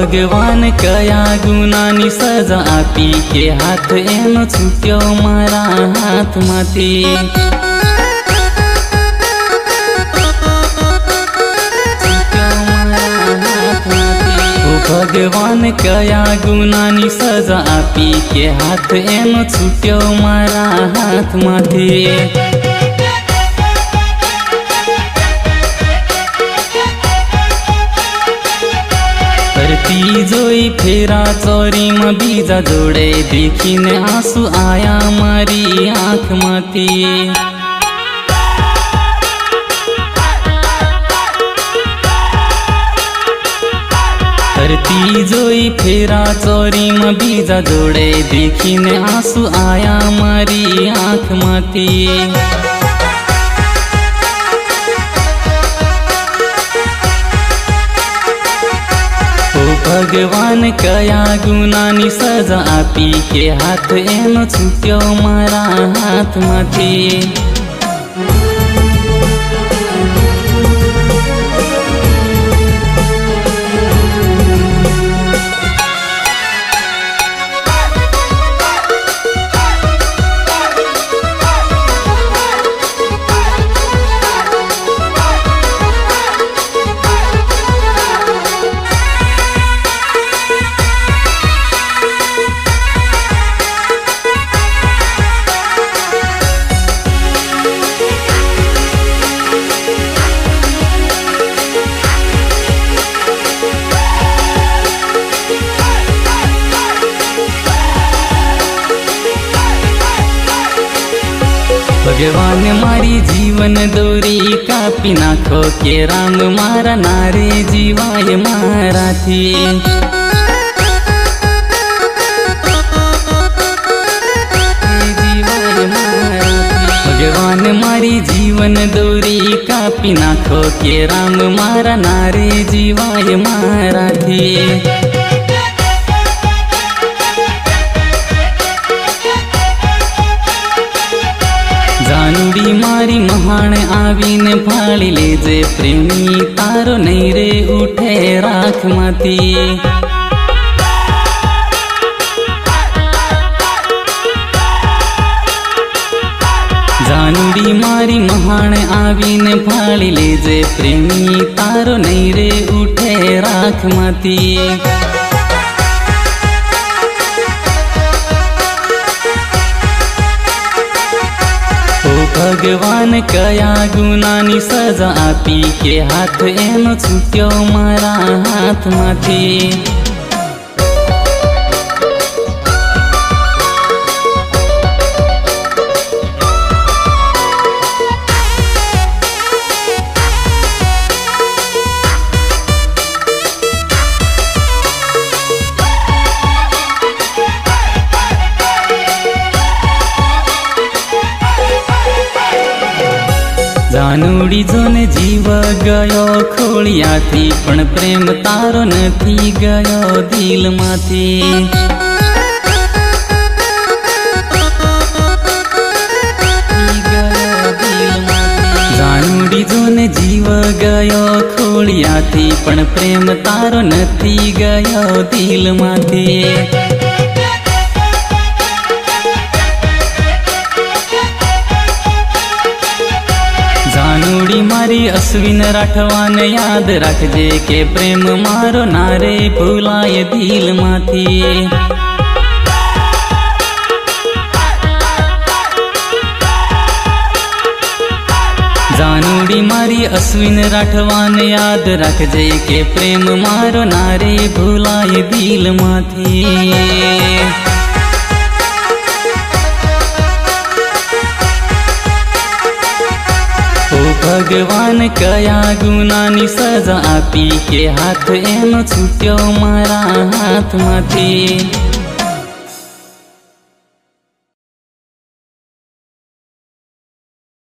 भगवान कया गुनानी सजा आपी के हाथ एनो छूट्यो मारा हाथ माथी। भगवान कया गुनानी सजा आपी के हाथ एनो छूट्यो मारा हाथ माथी। करती जोई फेरा चोरी में बीजा जोड़े देखीने आंसू आया मारी आँख माथी। करती जोई फेरा चोरी में बीजा जोड़े देखीने आंसू आया मारी आँख माथी। भगवान कया गुनानी सजा आपी के हाथ एनो छूट्यो मारा हाथ माथी। भगवान मारी जीवन दोरी कापी नाखो के राम मारा नारे जीवाय माराथी। भगवान मारी जीवन दोरी कापी नाखो के राम मारा नारे जीवाय माराथी। जानूड़ी मारी महान आवीने फाड़ी लेजे प्रेमी तारो नहीं रे उठे राख माती। जानूड़ी मारी महान आवीने फाड़ी लेजे प्रेमी तारो नहीं रे उठे राख माती। भगवान कया गुनानी सजा आपी के हाथ एनो छूट्यो मारा हाथ माथी। जानूड़ी जोने जीव गयो खोलियाथी पण प्रेम तारो नथी गयो दिल माथी। जानूड़ी जोने जीव गयो खोलियाथी पण प्रेम तारो नथी गयो दिल माथी। जानूड़ी मारी अश्विन राठवान याद रखजे के प्रेम मारो नारे भूलाए दिल माथी। जानूड़ी मारी अश्विन राठवान याद रखजे के प्रेम मारो नारे भूलाए दिल माथी। भगवान कया गुनानी सजा आपी के हाथ एनो छूट्यो मारा हाथ माथी।